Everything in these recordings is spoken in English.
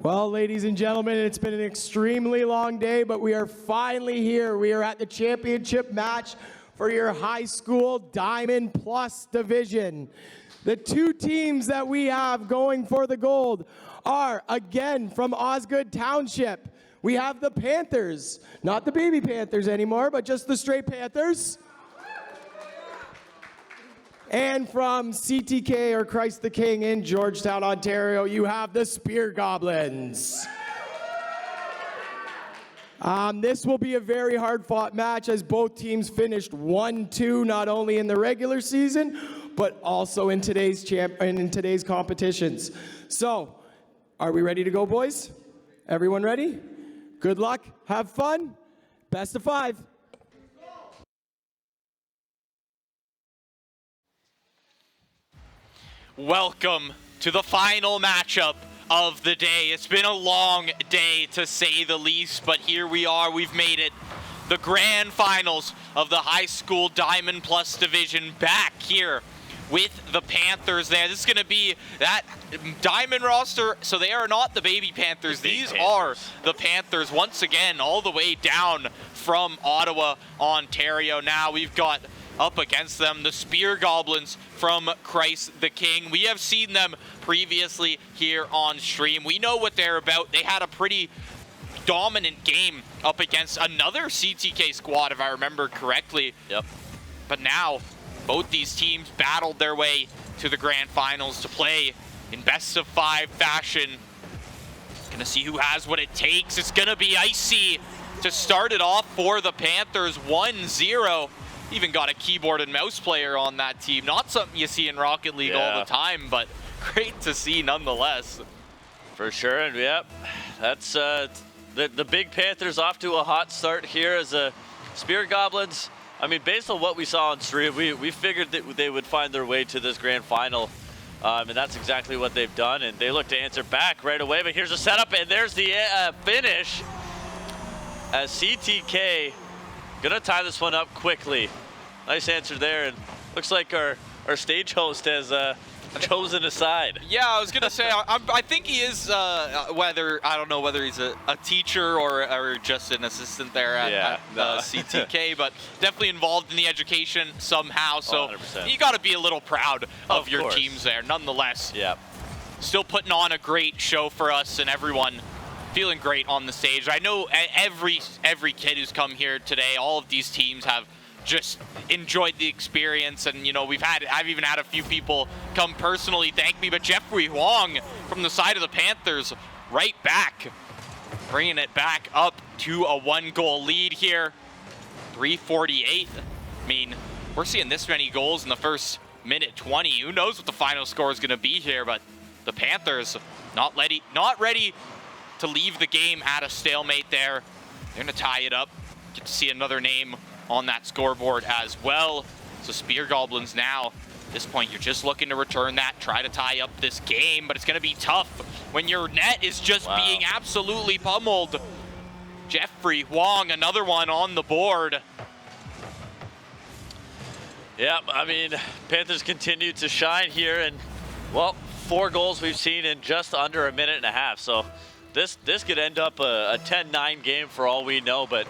Well, ladies and gentlemen, it's been an extremely long day, but we are finally here. We are at the championship match for your high school Diamond Plus division. The two teams that we have going for the gold are, again, from Osgood Township. We have the Panthers, not the baby Panthers anymore, but just the straight Panthers. And from CTK, or Christ the King, in Georgetown, Ontario, you have the Spear Goblins. This will be a very hard-fought match as both teams finished 1-2, not only in the regular season, but also in today's competitions. So, are we ready to go, boys? Everyone ready? Good luck, have fun, best of 5. Welcome to the final matchup of the day. It's been a long day, to say the least, but here we are. We've made it. The grand finals of the high school Diamond Plus division back here with the Panthers there. This is going to be that Diamond roster, so they are not the baby Panthers. These are the Panthers once again, all the way down from Ottawa, Ontario. Now we've got up against them the Spear Goblins from Christ the King. We have seen them previously here on stream. We know what they're about. They had a pretty dominant game up against another CTK squad, if I remember correctly. Yep. But now, both these teams battled their way to the grand finals to play in best of 5 fashion. Gonna see who has what it takes. It's gonna be icy to start it off for the Panthers, 1-0. Even got a keyboard and mouse player on that team. Not something you see in Rocket League all the time, but great to see nonetheless. For sure, and yep, that's the big Panthers off to a hot start here as a Spear Goblins. I mean, based on what we saw on stream, we figured that they would find their way to this grand final, and that's exactly what they've done, and they look to answer back right away. But here's a setup, and there's the finish as CTK gonna tie this one up quickly. Nice answer there, and looks like our stage host has chosen a side. Yeah, I was gonna say, I think he is, I don't know whether he's a teacher or just an assistant there at CTK, but definitely involved in the education somehow, so 100%. You gotta be a little proud of your teams there, nonetheless. Yeah. Still putting on a great show for us, and everyone feeling great on the stage. I know every kid who's come here today, all of these teams have just enjoyed the experience, and you know, I've even had a few people come personally thank me, but Jeffrey Huang from the side of the Panthers right back, bringing it back up to a 1-goal lead here. 3:48. I mean, we're seeing this many goals in the first minute 20. Who knows what the final score is going to be here, but the Panthers not ready to leave the game at a stalemate there. They're going to tie it up. Get to see another name on that scoreboard as well. So Spear Goblins now, at this point, you're just looking to return that, try to tie up this game, but it's going to be tough when your net is just being absolutely pummeled. Jeffrey Huang, another one on the board. Yeah, I mean, Panthers continue to shine here, and, well, 4 goals we've seen in just under a minute and a half, so this could end up a 10-9 game for all we know, but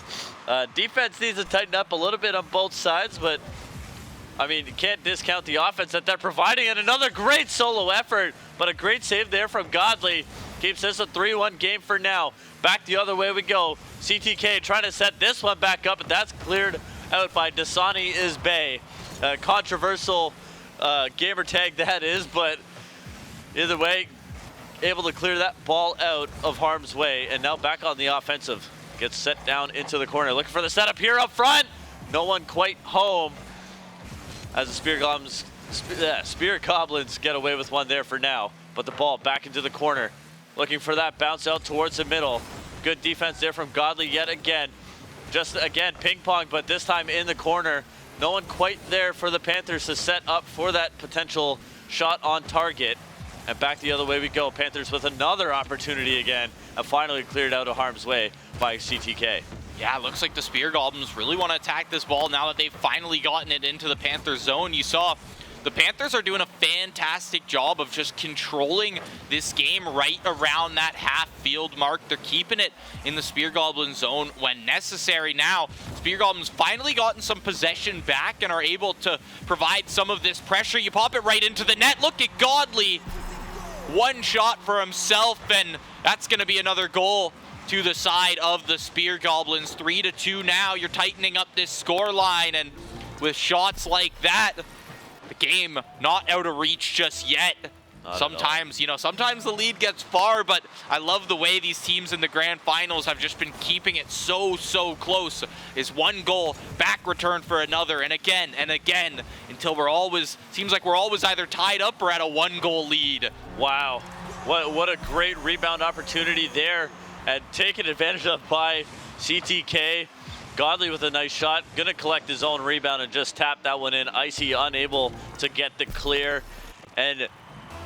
defense needs to tighten up a little bit on both sides, but I mean, you can't discount the offense that they're providing, and another great solo effort, but a great save there from Godley. Keeps this a 3-1 game for now. Back the other way we go. CTK trying to set this one back up, but that's cleared out by Dasani Isbay. Controversial gamer tag that is, but either way, able to clear that ball out of harm's way, and now back on the offensive. Gets set down into the corner. Looking for the setup here up front. No one quite home as the Spear Goblins get away with one there for now. But the ball back into the corner. Looking for that bounce out towards the middle. Good defense there from Godley yet again. Just again, ping pong, but this time in the corner. No one quite there for the Panthers to set up for that potential shot on target. And back the other way we go. Panthers with another opportunity again, and finally cleared out of harm's way by CTK. Yeah, it looks like the Spear Goblins really want to attack this ball now that they've finally gotten it into the Panthers zone. You saw the the Panthers are doing a fantastic job of just controlling this game right around that half field mark. They're keeping it in the Spear Goblin zone when necessary. Now, Spear Goblins finally gotten some possession back and are able to provide some of this pressure. You pop it right into the net. Look at Godley. One shot for himself, and that's going to be another goal to the side of the Spear Goblins. 3-2 now. You're tightening up this score line, and with shots like that, the game not out of reach just yet. Sometimes, sometimes the lead gets far, but I love the way these teams in the grand finals have just been keeping it so close. Is one goal back return for another, and again, until seems like we're always either tied up or at a 1-goal lead. Wow, what a great rebound opportunity there, and taken advantage of by CTK. Godley with a nice shot, gonna collect his own rebound and just tap that one in. Icy unable to get the clear, and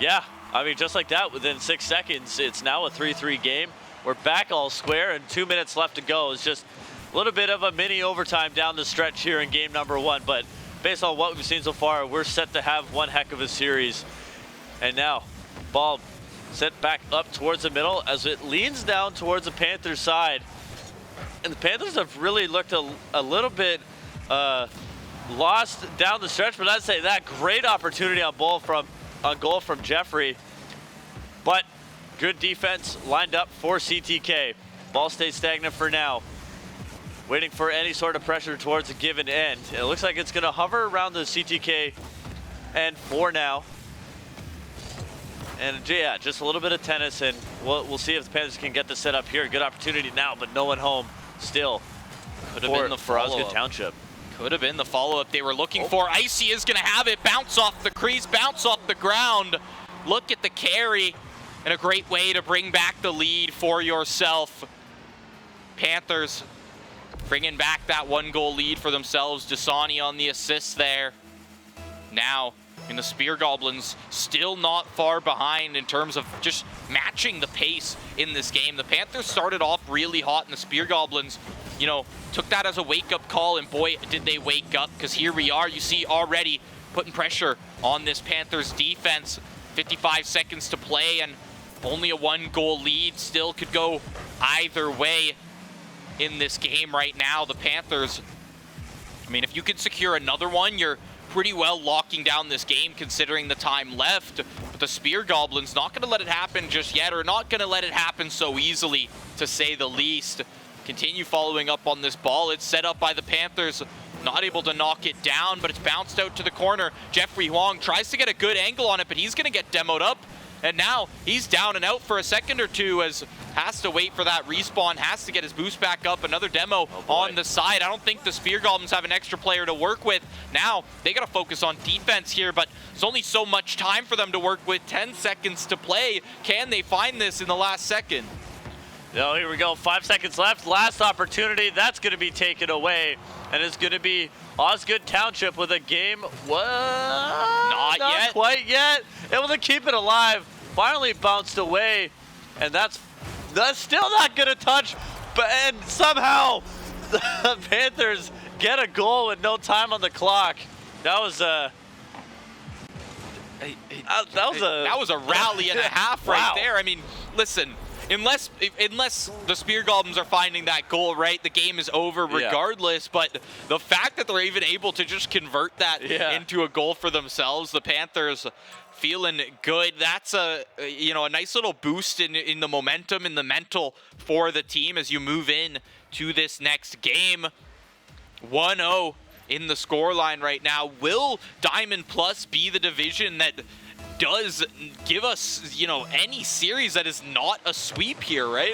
yeah, I mean, just like that, within 6 seconds, it's now a 3-3 game. We're back all square, and 2 minutes left to go. It's just a little bit of a mini overtime down the stretch here in game number 1, but based on what we've seen so far, we're set to have one heck of a series. And now, ball sent back up towards the middle as it leans down towards the Panthers side. And the Panthers have really looked a little bit lost down the stretch, but I'd say that great opportunity on goal from Jeffrey. But good defense lined up for CTK. Ball stays stagnant for now. Waiting for any sort of pressure towards a given end. It looks like it's going to hover around the CTK end for now. And yeah, just a little bit of tennis, and we'll see if the Panthers can get the set up here. Good opportunity now, but no one home still. Could have been the for Osgood follow-up. Township. Could have been the follow-up they were looking for. Icy is going to have it. Bounce off the crease, bounce off the ground. Look at the carry, and a great way to bring back the lead for yourself. Panthers bringing back that 1-goal lead for themselves. Dasani on the assist there. Now, in the Spear Goblins, still not far behind in terms of just matching the pace in this game. The Panthers started off really hot, and the Spear Goblins, took that as a wake-up call, and boy, did they wake up, because here we are, you see already putting pressure on this Panthers defense. 55 seconds to play, and only a 1-goal lead. Still could go either way in this game right now. The Panthers, I mean, if you could secure another one, you're pretty well locking down this game considering the time left. But the Spear Goblins not going to let it happen just yet, or not going to let it happen so easily, to say the least. Continue following up on this ball. It's set up by the Panthers. Not able to knock it down, but it's bounced out to the corner. Jeffrey Huang tries to get a good angle on it, but he's going to get demoed up. And now he's down and out for a second or two, as has to wait for that respawn, has to get his boost back up. Another demo on the side. I don't think the Spear Goblins have an extra player to work with. Now they got to focus on defense here, but there's only so much time for them to work with. 10 seconds to play. Can they find this in the last second? No, here we go. 5 seconds left. Last opportunity. That's going to be taken away. And it's going to be Osgood Township with a game. Not yet. Quite yet. Able to keep it alive. Finally bounced away. And that's still not going to touch. And somehow the Panthers get a goal with no time on the clock. That was a rally and a half right there. I mean, listen. Unless the Spear Goblins are finding that goal, right, the game is over regardless. Yeah. But the fact that they're even able to just convert that into a goal for themselves, the Panthers feeling good. That's a nice little boost in the momentum, in the mental for the team as you move in to this next game. 1-0 in the scoreline right now. Will Diamond Plus be the division that does give us, any series that is not a sweep here, right?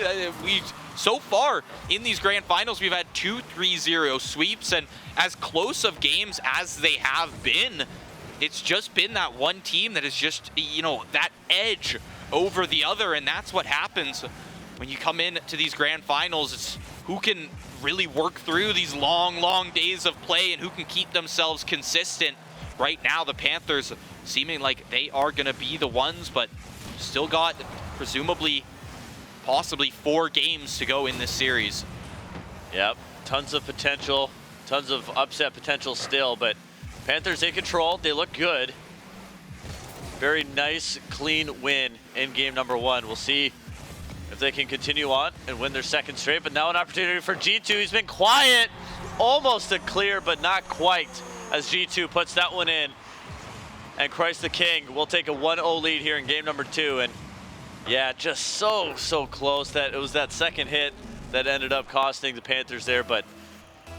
So far in these grand finals, we've had 2 3-0 sweeps, and as close of games as they have been, it's just been that one team that is just, that edge over the other, and that's what happens when you come in to these grand finals. It's who can really work through these long days of play and who can keep themselves consistent. Right now, the Panthers seeming like they are going to be the ones, but still got presumably possibly 4 games to go in this series. Yep, tons of potential, tons of upset potential still, but Panthers in control. They look good. Very nice, clean win in game number 1. We'll see if they can continue on and win their second straight. But now an opportunity for G2. He's been quiet, almost a clear, but not quite, as G2 puts that one in. And Christ the King will take a 1-0 lead here in game number 2. And yeah, just so close. That it was that second hit that ended up costing the Panthers there. But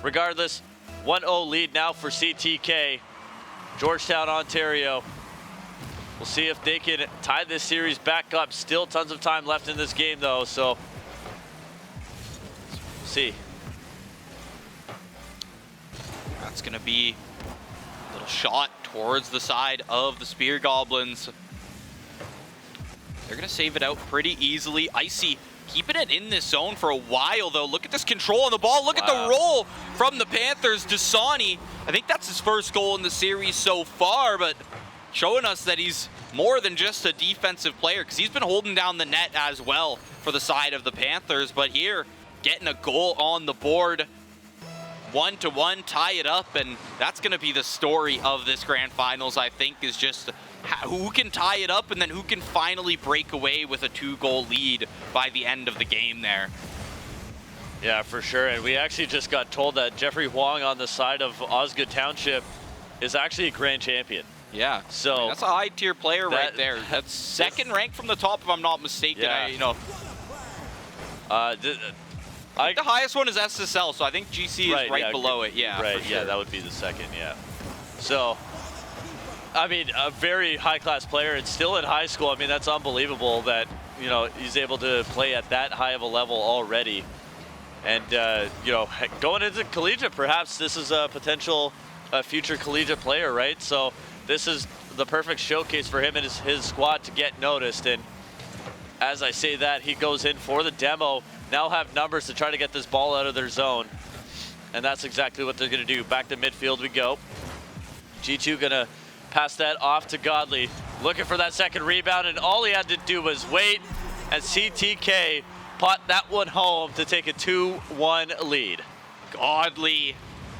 regardless, 1-0 lead now for CTK, Georgetown, Ontario. We'll see if they can tie this series back up. Still tons of time left in this game, though, so we'll see. That's going to be a little shot towards the side of the Spear Goblins. They're going to save it out pretty easily. Icy keeping it in this zone for a while, though. Look at this control on the ball. Look at the roll from the Panthers. Dasani, I think that's his first goal in the series so far, but showing us that he's more than just a defensive player, because he's been holding down the net as well for the side of the Panthers. But here, getting a goal on the board, 1-1, tie it up, and that's going to be the story of this grand finals, I think, is just who can tie it up and then who can finally break away with a 2-goal lead by the end of the game there. Yeah, for sure. And we actually just got told that Jeffrey Huang on the side of Osgood Township is actually a grand champion. Yeah, so I mean, that's a high-tier player right there. That's second rank from the top, if I'm not mistaken. Yeah. I think the highest one is SSL, so I think GC is right below it. Yeah, right. For sure. Yeah, that would be the second. Yeah. So, I mean, a very high-class player, and still in high school. I mean, that's unbelievable that he's able to play at that high of a level already. And going into collegiate, perhaps this is a potential future collegiate player, right? So this is the perfect showcase for him and his squad to get noticed. And as I say that, he goes in for the demo. Now have numbers to try to get this ball out of their zone. And that's exactly what they're going to do. Back to midfield we go. G2 going to pass that off to Godly. Looking for that second rebound, and all he had to do was wait. And CTK pot that one home to take a 2-1 lead. Godly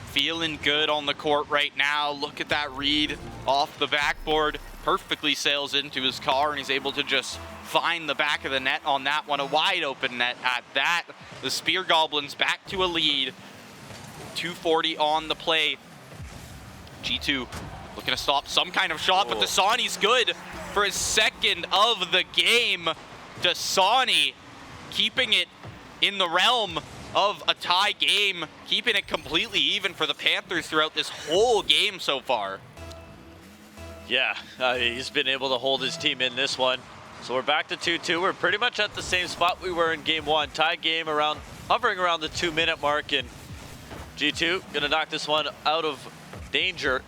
feeling good on the court right now. Look at that read off the backboard. Perfectly sails into his car, and he's able to just find the back of the net on that one. A wide open net at that. The Spear Goblins back to a lead. 2:40 on the play. G2 looking to stop some kind of shot, but Dasani's good for his second of the game. Dasani keeping it in the realm of a tie game, keeping it completely even for the Panthers throughout this whole game so far. Yeah, he's been able to hold his team in this one. So we're back to 2-2. We're pretty much at the same spot we were in game 1. Tie game hovering around the 2-minute mark, and G2 gonna knock this one out of danger.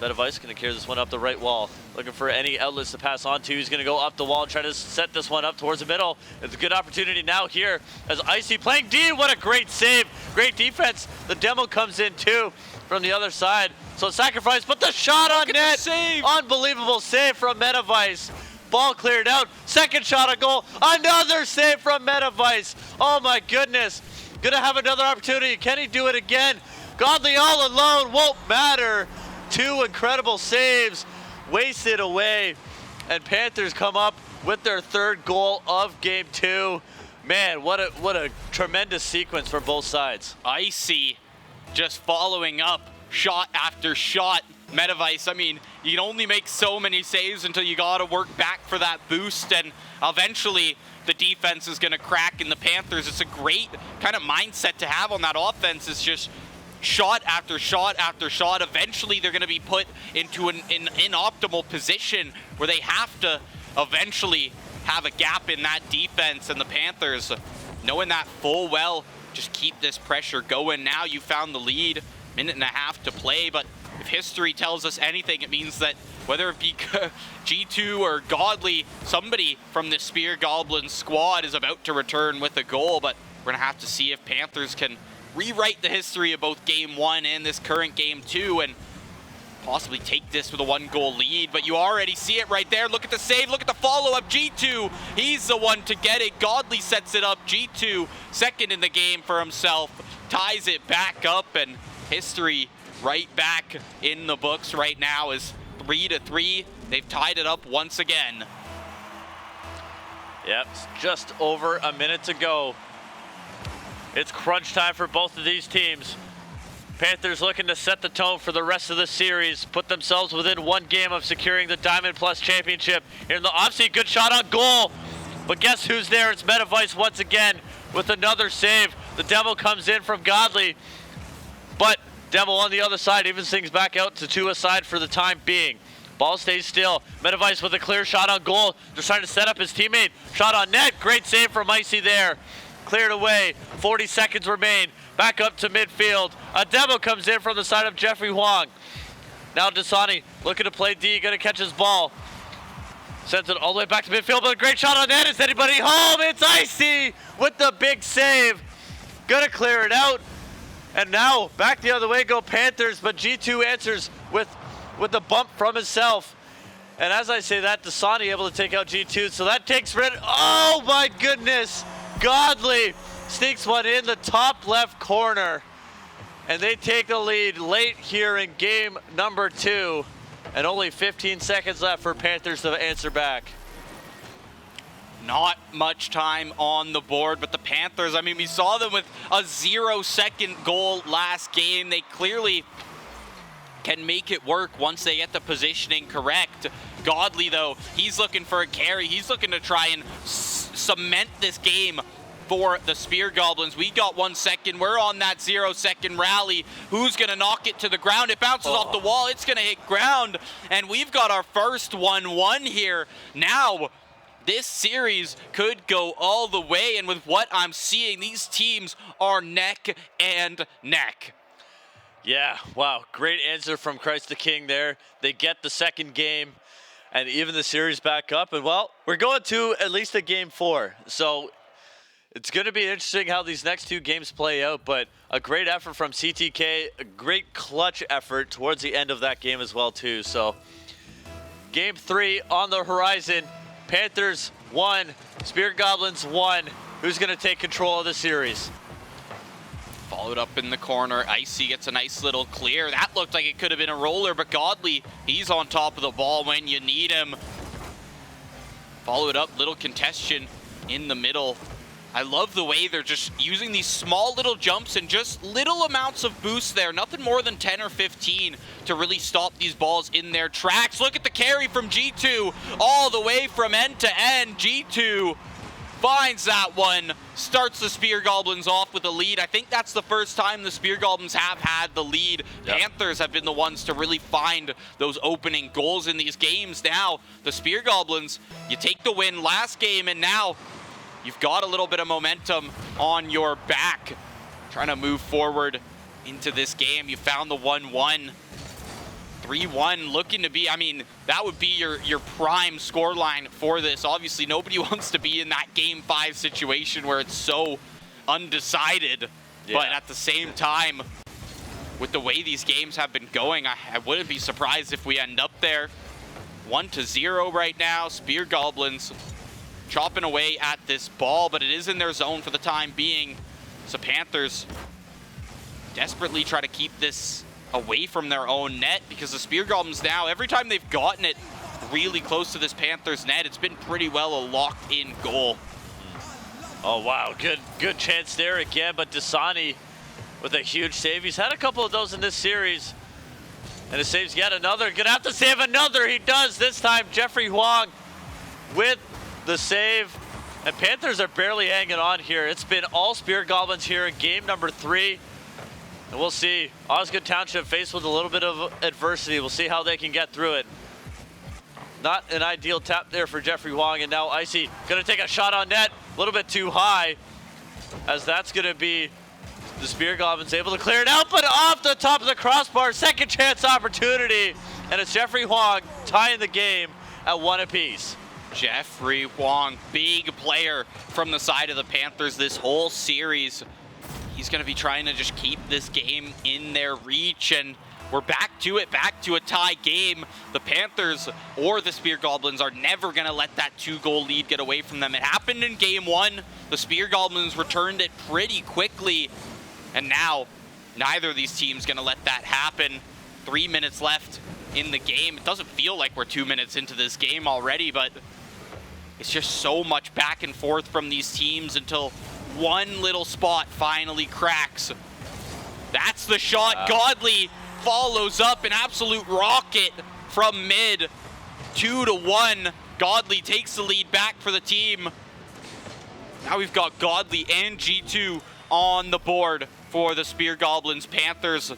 Metavice gonna carry this one up the right wall. Looking for any outlets to pass on to. He's gonna go up the wall and try to set this one up towards the middle. It's a good opportunity now here as Icy playing D. What a great save. Great defense. The demo comes in too from the other side. So sacrifice, but the shot on net. Save. Unbelievable save from Metavice. Ball cleared out. Second shot on goal. Another save from Metavice. Oh my goodness. Gonna have another opportunity. Can he do it again? Godly all alone. Won't matter. Two incredible saves wasted away, and Panthers come up with their third goal of game 2. Man, what a tremendous sequence from both sides. Icy just following up shot after shot. Metavice, I mean, you can only make so many saves until you got to work back for that boost, and eventually the defense is going to crack in the Panthers. It's a great kind of mindset to have on that offense. It's just shot after shot after shot. Eventually they're going to be put into an inoptimal position where they have to eventually have a gap in that defense, and the Panthers, knowing that full well, just keep this pressure going. Now you found the lead, minute and a half to play, but if history tells us anything, it means that whether it be G2 or Godly, somebody from the Spear Goblins squad is about to return with a goal, but we're going to have to see if Panthers can rewrite the history of both game 1 and this current game 2 and possibly take this with a 1-goal lead. But you already see it right there. Look at the save, look at the follow-up. G2, he's the one to get it. Godly sets it up. G2, second in the game for himself, ties it back up, and history right back in the books right now is 3-3. they've tied it up once again. Yep, just over a minute to go. It's crunch time for both of these teams. Panthers looking to set the tone for the rest of the series, put themselves within one game of securing the Diamond Plus championship. Here in the offseat, good shot on goal. But guess who's there? It's Metavice once again with another save. The Devil comes in from Godly, but Devil on the other side evens things back out to 2 aside for the time being. Ball stays still. Metavice with a clear shot on goal. Just trying to set up his teammate. Shot on net. Great save from Icy there. Cleared away. 40 seconds remain. Back up to midfield. A Devil comes in from the side of Jeffrey Huang. Now Dasani looking to play D. Going to catch his ball. Sends it all the way back to midfield. But a great shot on net. Is anybody home? It's Icy with the big save. Going to clear it out. And now back the other way go Panthers. But G2 answers with the bump from himself. And as I say that, Dasani able to take out G2. So that takes rid. Oh my goodness. Godly sneaks one in the top left corner. And they take the lead late here in game number 2. And only 15 seconds left for Panthers to answer back. Not much time on the board, but the Panthers, I mean, we saw them with a 0-second goal last game. They clearly can make it work once they get the positioning correct. Godly, though, he's looking for a carry. He's looking to try and cement this game for the Spear Goblins. We got 1 second. We're on that 0-second rally. Who's going to knock it to the ground? It bounces off the wall. It's going to hit ground. And we've got our first 1-1 here. Now, this series could go all the way. And with what I'm seeing, these teams are neck and neck. Yeah, wow. Great answer from Christ the King there. They get the second game and even the series back up. And, well, we're going to at least a game 4. So it's going to be interesting how these next 2 games play out, but a great effort from CTK, a great clutch effort towards the end of that game as well, too. So game 3 on the horizon. Panthers 1, Spear Goblins 1. Who's going to take control of the series? Followed up in the corner. Icy gets a nice little clear. That looked like it could have been a roller, but Godly, he's on top of the ball when you need him. Followed up, little congestion in the middle. I love the way they're just using these small little jumps and just little amounts of boost there. Nothing more than 10 or 15 to really stop these balls in their tracks. Look at the carry from G2 all the way from end to end. G2 finds that one, starts the Spear Goblins off with a lead. I think that's the first time the Spear Goblins have had the lead. Yep. Panthers have been the ones to really find those opening goals in these games. Now, the Spear Goblins, you take the win last game, and now you've got a little bit of momentum on your back. Trying to move forward into this game. You found the 1-1. 3-1 looking to be, I mean, that would be your prime scoreline for this. Obviously, nobody wants to be in that Game 5 situation where it's so undecided. Yeah. But at the same time, with the way these games have been going, I wouldn't be surprised if we end up there. 1-0 right now. Spear Goblins chopping away at this ball, but it is in their zone for the time being. So Panthers desperately try to keep this away from their own net, because the Spear Goblins now, every time they've gotten it really close to this Panthers net, it's been pretty well a locked-in goal. Oh, wow. Good chance there again, but Dasani with a huge save. He's had a couple of those in this series, and he saves yet another. Gonna have to save another. He does this time. Jeffrey Huang with the save, and Panthers are barely hanging on here. It's been all Spear Goblins here in game number 3. And we'll see. Osgood Township faced with a little bit of adversity. We'll see how they can get through it. Not an ideal tap there for Jeffrey Huang. And now Icy going to take a shot on net. A little bit too high, as that's going to be the Spear Goblins able to clear it out, but off the top of the crossbar. Second chance opportunity. And it's Jeffrey Huang tying the game at 1 apiece. Jeffrey Huang, big player from the side of the Panthers this whole series. He's going to be trying to just keep this game in their reach, and we're back to it, back to a tie game. The Panthers or the Spear Goblins are never going to let that 2-goal lead get away from them. It happened in game 1. The Spear Goblins returned it pretty quickly, and now neither of these teams going to let that happen. 3 minutes left in the game. It doesn't feel like we're 2 minutes into this game already, but it's just so much back and forth from these teams until one little spot finally cracks. That's the shot. Godly follows up, an absolute rocket from mid. 2-1. Godly takes the lead back for the team. Now we've got Godly and G2 on the board for the Spear Goblins. Panthers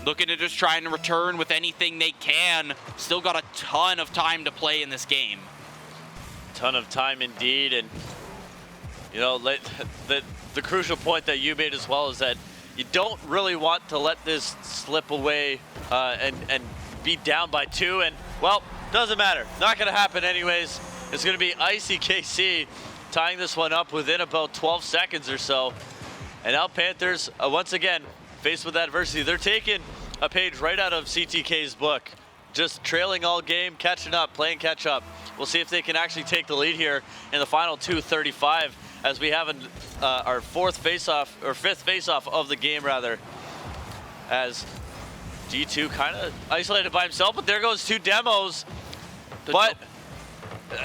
looking to just try and return with anything they can. Still got a ton of time to play in this game. Ton of time indeed, and you know, the crucial point that you made as well is that you don't really want to let this slip away and be down by 2, and well, doesn't matter. Not gonna happen anyways. It's gonna be Icy KC tying this one up within about 12 seconds or so. And now Panthers, once again, faced with adversity. They're taking a page right out of CTK's book. Just trailing all game, catching up, playing catch up. We'll see if they can actually take the lead here in the final 2:35 as we have our fifth face-off of the game rather. As G2 kind of isolated by himself, but there goes 2 demos. But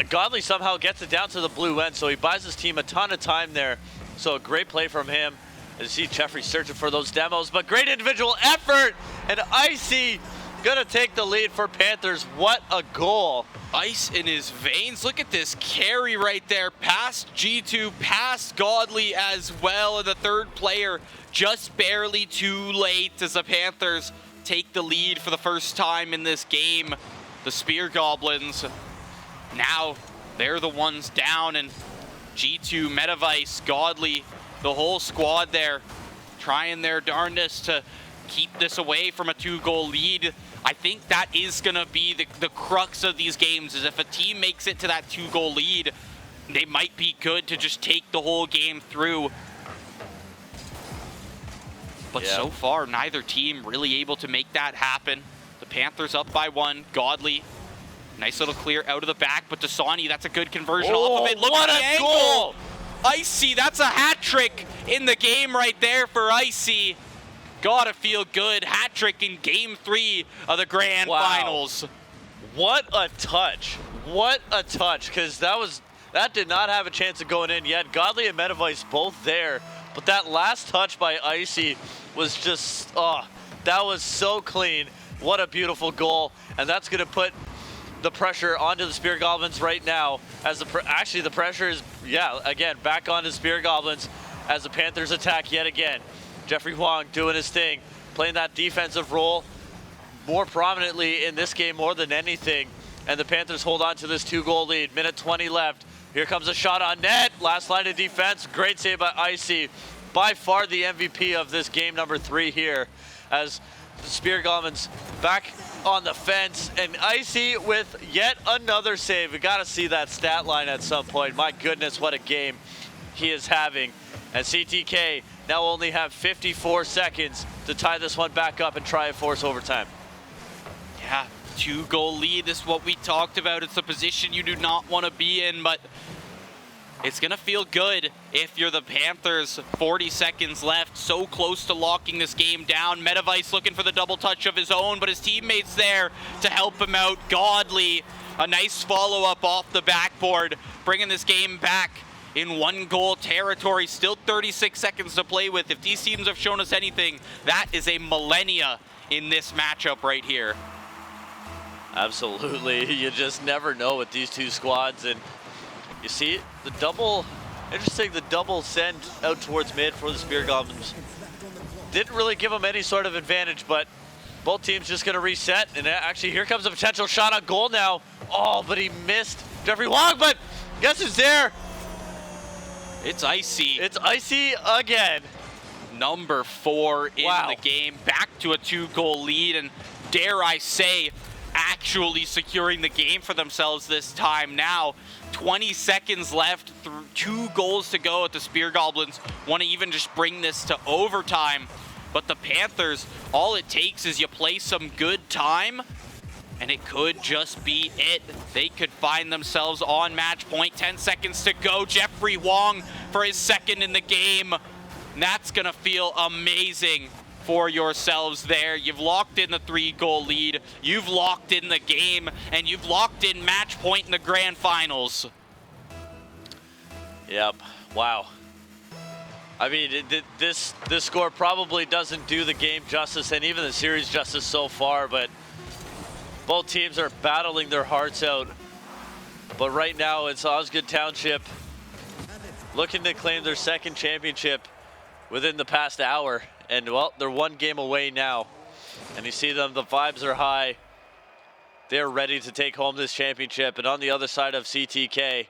Godly somehow gets it down to the blue end, so he buys his team a ton of time there. So a great play from him. As you see Jeffrey searching for those demos, but great individual effort, and Icy gonna take the lead for Panthers. What a goal. Ice in his veins. Look at this carry right there. Past G2, past Godly as well. And the third player just barely too late as the Panthers take the lead for the first time in this game. The Spear Goblins, now they're the ones down, and G2, Metavice, Godly, the whole squad there trying their darndest to keep this away from a 2-goal lead. I think that is going to be the crux of these games, is if a team makes it to that 2-goal lead, they might be good to just take the whole game through. But so far, neither team really able to make that happen. The Panthers up by 1. Godly, nice little clear out of the back, but Dasani, that's a good conversion off of it. Look at the angle. Goal! Icy, that's a hat trick in the game right there for Icy. Gotta feel good. Hat trick in game 3 of the grand finals. What a touch. What a touch, because that did not have a chance of going in yet. Godly and Metavice both there, but that last touch by Icy was just, that was so clean. What a beautiful goal, and that's gonna put the pressure onto the Spear Goblins right now, as actually the pressure is, again, back onto Spear Goblins as the Panthers attack yet again. Jeffrey Huang doing his thing, playing that defensive role more prominently in this game more than anything, and the Panthers hold on to this 2-goal lead. Minute 20 left. Here comes a shot on net. Last line of defense. Great save by Icy. By far the MVP of this game number 3 here, as the Spear Goblins back on the fence, and Icy with yet another save. We got to see that stat line at some point. My goodness, what a game he is having. And CTK now only have 54 seconds to tie this one back up and try and force overtime. Yeah, 2-goal lead. This is what we talked about. It's a position you do not want to be in, but it's going to feel good if you're the Panthers. 40 seconds left, so close to locking this game down. Metavice looking for the double touch of his own, but his teammates there to help him out. Godly, a nice follow-up off the backboard, bringing this game back in 1-goal territory. Still 36 seconds to play with. If these teams have shown us anything, that is a millennia in this matchup right here. Absolutely. You just never know with these two squads. And you see the double, interesting, the double send out towards mid for the Spear Goblins. Didn't really give them any sort of advantage, but both teams just going to reset. And actually, here comes a potential shot on goal now. Oh, but he missed Jeffrey Wong, but guess who's there? It's Icy. It's Icy again. Number 4 in the game. Back to a 2-goal lead, and dare I say, actually securing the game for themselves this time. Now 20 seconds left, 2 goals to go at the Spear Goblins. Want to even just bring this to overtime, but the Panthers, all it takes is you play some good time, and it could just be it. They could find themselves on match point. 10 seconds to go. Jeffrey Wong for his second in the game. And that's gonna feel amazing for yourselves there. You've locked in the 3-goal lead, you've locked in the game, and you've locked in match point in the grand finals. Yep. Wow. I mean, this score probably doesn't do the game justice and even the series justice so far, but both teams are battling their hearts out. But right now, it's Osgood Township looking to claim their second championship within the past hour. And, well, they're one game away now. And you see them, the vibes are high. They're ready to take home this championship. And on the other side of CTK,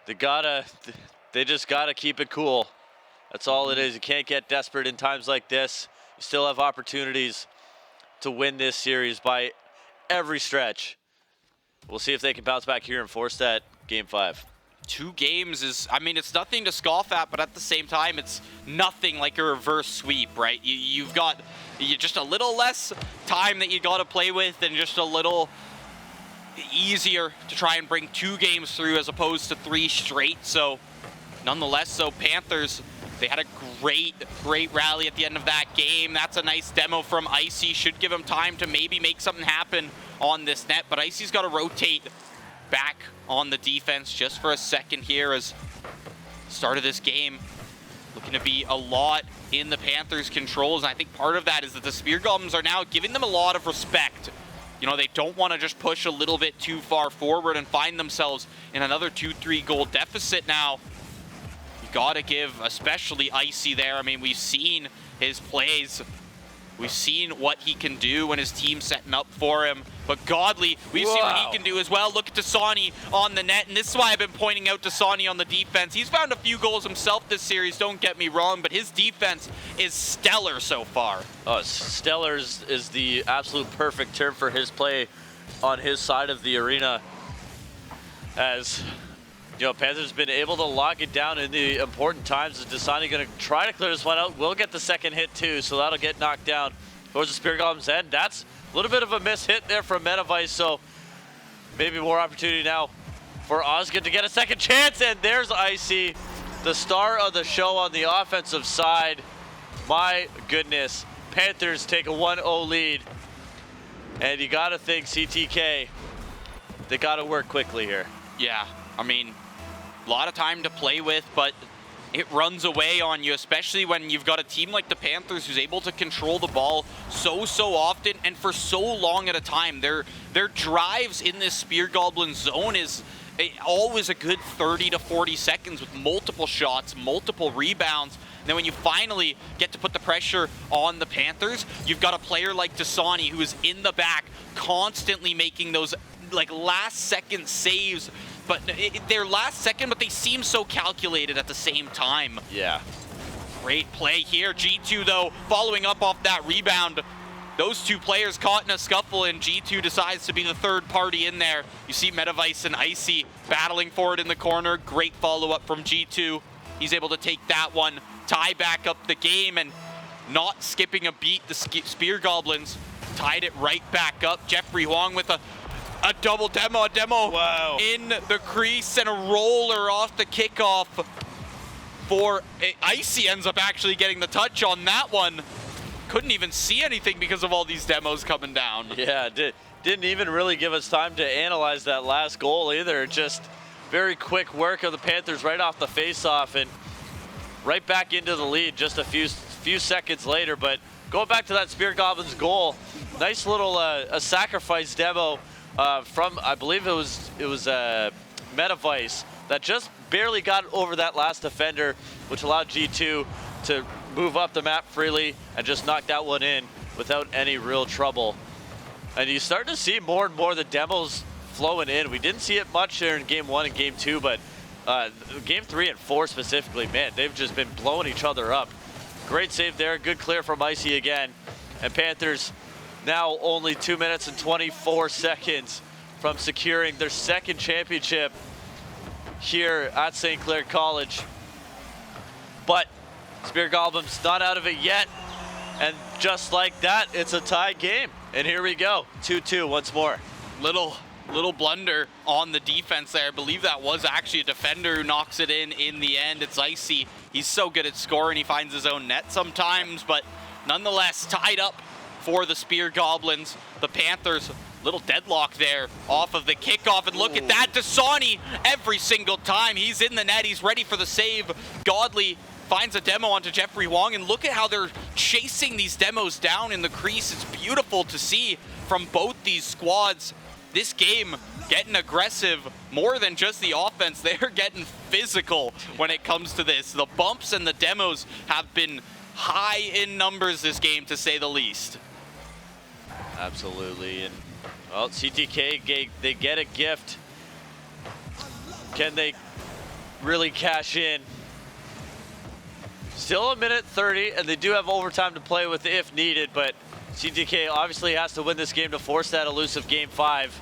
they just gotta keep it cool. That's all it is. You can't get desperate in times like this. You still have opportunities to win this series by every stretch. We'll see if they can bounce back here and force that game 5. 2 games is, I mean, it's nothing to scoff at, but at the same time, it's nothing like a reverse sweep, right? You've got just a little less time that you got to play with and just a little easier to try and bring 2 games through as opposed to 3 straight. So nonetheless, so Panthers, they had a great rally at the end of that game. That's a nice demo from Icy. Should give him time to maybe make something happen on this net, but Icy's got to rotate back on the defense just for a second here as start of this game looking to be a lot in the Panthers' controls. And I think part of that is that the Spear Goblins are now giving them a lot of respect. You know, they don't want to just push a little bit too far forward and find themselves in another 2-3 goal deficit now. You got to give especially Icy there. I mean, we've seen his plays. We've seen what he can do when his team's setting up for him. But Godly, we've seen what he can do as well. Look at Dasani on the net, and this is why I've been pointing out Dasani on the defense. He's found a few goals himself this series, don't get me wrong, but his defense is stellar so far. Oh, stellar is the absolute perfect term for his play on his side of the arena. As you know, Panthers been able to lock it down in the important times. Is Dasani going to try to clear this one out? We'll get the second hit too, so that'll get knocked down towards the Spear Goblin's end. That's a little bit of a miss hit there from Metavice, so maybe more opportunity now for Osgood to get a second chance. And there's Icy, the star of the show on the offensive side. My goodness, Panthers take a 1-0 lead, and you got to think CTK, they got to work quickly here. Yeah, I mean, a lot of time to play with, but it runs away on you, especially when you've got a team like the Panthers who's able to control the ball so often and for so long at a time. Their drives in this Spear Goblin zone is always a good 30 to 40 seconds with multiple shots, multiple rebounds. And then when you finally get to put the pressure on the Panthers, you've got a player like Dasani who is in the back constantly making those like last second saves. But they're last second, but they seem so calculated at the same time. Yeah. Great play here. G2, though, following up off that rebound. Those 2 players caught in a scuffle, and G2 decides to be the third party in there. You see Metavice and Icy battling for it in the corner. Great follow-up from G2. He's able to take that one, tie back up the game, and not skipping a beat. The Spear Goblins tied it right back up. Jeffrey Huang with a double demo, wow, in the crease, and a roller off the kickoff for Icy. Ends up actually getting the touch on that one. Couldn't even see anything because of all these demos coming down. Yeah, didn't even really give us time to analyze that last goal either. Just very quick work of the Panthers right off the face-off and right back into the lead just a few seconds later. But going back to that Spear Goblin's goal, nice little a sacrifice demo from, I believe it was Metavice that just barely got over that last defender, which allowed G2 to move up the map freely and just knock that one in without any real trouble. And you start to see more and more the demos flowing in. We didn't see it much there in game 1 and game 2, but game 3 and 4 specifically, man, they've just been blowing each other up. Great save there, good clear from Icy again. And Panthers now only 2 minutes and 24 seconds from securing their second championship here at St. Clair College. But Spear Goblin's not out of it yet. And just like that, it's a tied game. And here we go, 2-2 once more. Little little blunder on the defense there. I believe that was actually a defender who knocks it in the end. It's Icy. He's so good at scoring. He finds his own net sometimes, but nonetheless tied up for the Spear Goblins. The Panthers, little deadlock there off of the kickoff, and look at that, Dasani every single time he's in the net, he's ready for the save. Godly finds a demo onto Jeffrey Wong, and look at how they're chasing these demos down in the crease. It's beautiful to see from both these squads. This game getting aggressive more than just the offense. They're getting physical when it comes to this. The bumps and the demos have been high in numbers this game, to say the least. Absolutely. And well, CTK, they get a gift. Can they really cash in? Still a minute 30, and they do have overtime to play with if needed, but CTK obviously has to win this game to force that elusive game 5.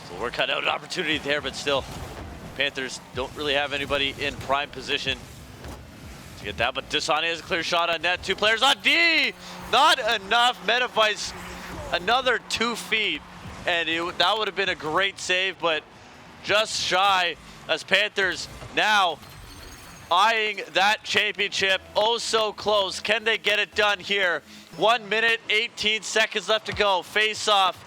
So we're cut out an opportunity there, but still, Panthers don't really have anybody in prime position to get that, but Dasani has a clear shot on net. 2 players on D! Not enough. Metavice, another 2 feet, and that would have been a great save, but just shy, as Panthers now eyeing that championship. Oh, so close. Can they get it done here? 1 minute, 18 seconds left to go. Face off.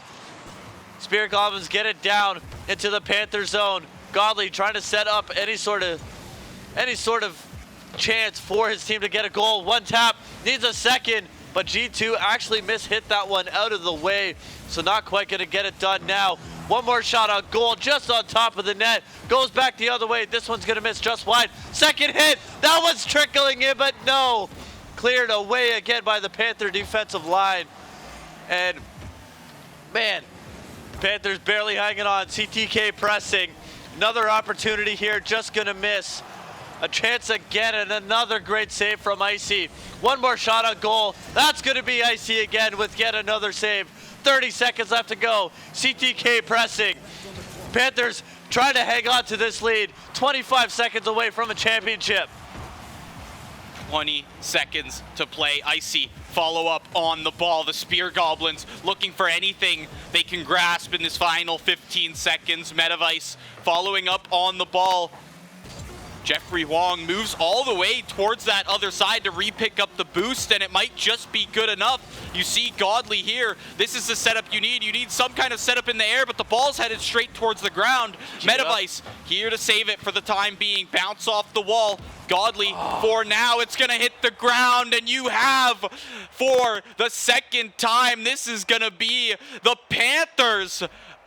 Spirit Goblins get it down into the Panther zone. Godly trying to set up any sort of chance for his team to get a goal. 1 tap, needs a second, but G2 actually hit that one out of the way, so not quite gonna get it done now. 1 more shot on goal, just on top of the net. Goes back the other way. This one's gonna miss just wide. Second hit, that one's trickling in, but no. Cleared away again by the Panther defensive line. And man, Panthers barely hanging on. CTK pressing. Another opportunity here, just gonna miss. A chance again, and another great save from Icy. 1 more shot on goal. That's gonna be Icy again with yet another save. 30 seconds left to go. CTK pressing. Panthers trying to hang on to this lead. 25 seconds away from a championship. 20 seconds to play. Icy follow up on the ball. The Spear Goblins looking for anything they can grasp in this final 15 seconds. Metavice following up on the ball. Jeffrey Wong moves all the way towards that other side to re-pick up the boost, and it might just be good enough. You see Godly here. This is the setup you need. You need some kind of setup in the air, but the ball's headed straight towards the ground. Metavice here to save it for the time being. Bounce off the wall. Godly for now. It's going to hit the ground, and you have, for the second time, this is going to be the Panthers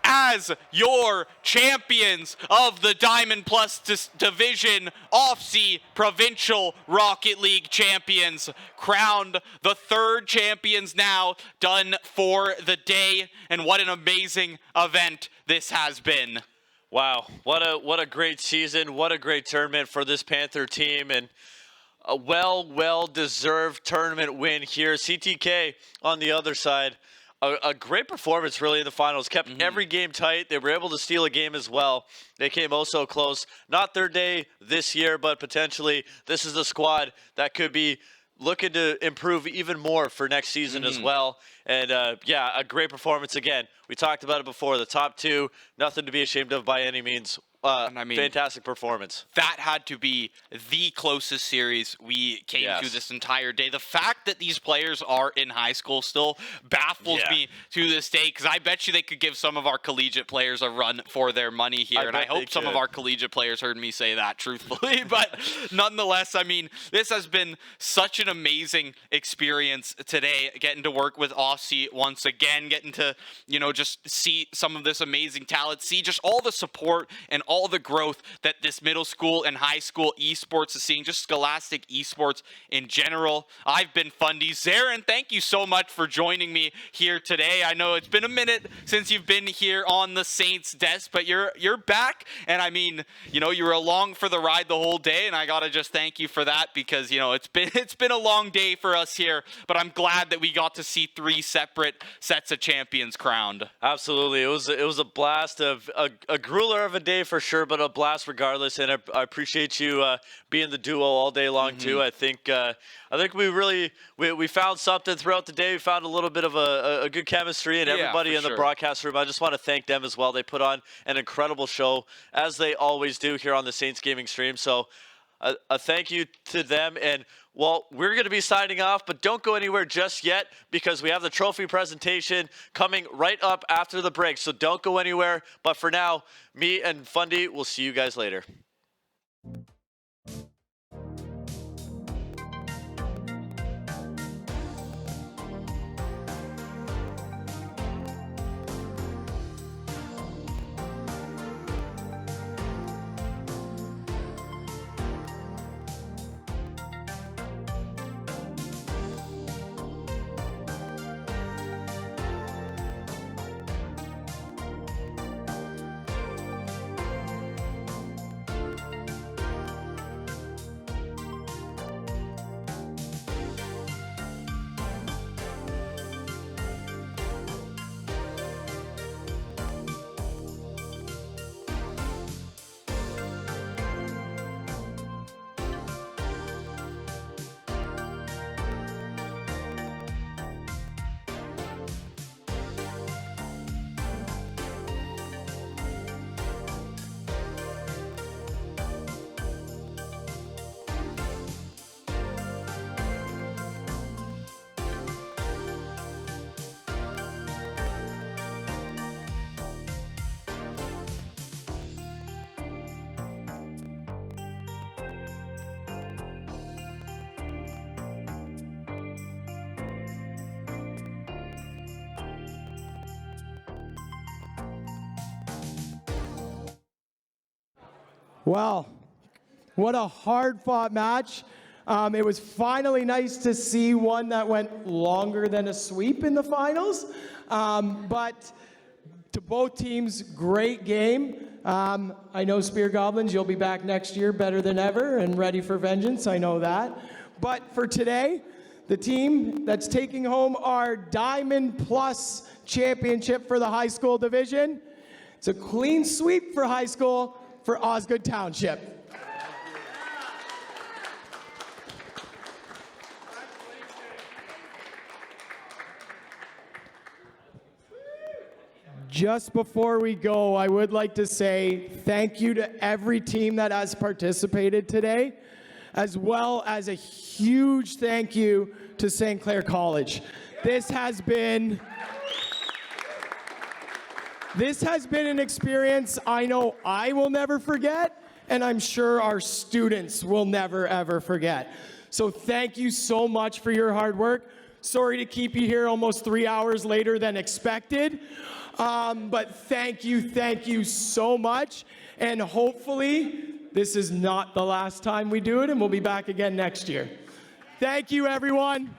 as your champions of the Diamond Plus Division Off-Sea Provincial Rocket League champions. Crowned the 3rd champions now, done for the day, and what an amazing event this has been. Wow, what a great season, what a great tournament for this Panther team, and a well-deserved tournament win here. CTK on the other side. A great performance really in the finals. Kept every game tight. They were able to steal a game as well. They came oh so close. Not their day this year, but potentially this is the squad that could be looking to improve even more for next season as well. And yeah, a great performance again. We talked about it before. The top 2, nothing to be ashamed of by any means. I mean, fantastic performance. That had to be the closest series we came to this entire day. The fact that these players are in high school still baffles me to this day, because I bet you they could give some of our collegiate players a run for their money here. And I hope some of our collegiate players heard me say that truthfully. But nonetheless, I mean, this has been such an amazing experience today, getting to work with Aussie once again, getting to, you know, just see some of this amazing talent, see just all the support and all the growth that this middle school and high school esports is seeing, just scholastic esports in general. I've been Fundy. Zarin, thank you so much for joining me here today. I know it's been a minute since you've been here on the Saints desk, but you're back, and I mean, you know, you were along for the ride the whole day, and I gotta just thank you for that, because, you know, it's been a long day for us here, but I'm glad that we got to see 3 separate sets of champions crowned. Absolutely, it was a blast of a grueler of a day for for sure, but a blast regardless. And I appreciate you being the duo all day long too. I think we found something throughout the day. We found a little bit of a good chemistry, and everybody in the broadcast room. I just want to thank them as well. They put on an incredible show, as they always do here on the Saints Gaming stream. So a thank you to them. And well, we're going to be signing off, but don't go anywhere just yet because we have the trophy presentation coming right up after the break. So don't go anywhere. But for now, me and Fundy will see you guys later. Well, what a hard-fought match. It was finally nice to see one that went longer than a sweep in the finals. But to both teams, great game. I know Spear Goblins, you'll be back next year better than ever and ready for vengeance. I know that. But for today, the team that's taking home our Diamond Plus championship for the high school division, it's a clean sweep for high school for Osgood Township. Just before we go, I would like to say thank you to every team that has participated today, as well as a huge thank you to St. Clair College. This has been an experience I know I will never forget, and I'm sure our students will never, ever forget. So thank you so much for your hard work. Sorry to keep you here almost 3 hours later than expected, but thank you so much, and hopefully this is not the last time we do it, and we'll be back again next year. Thank you, everyone.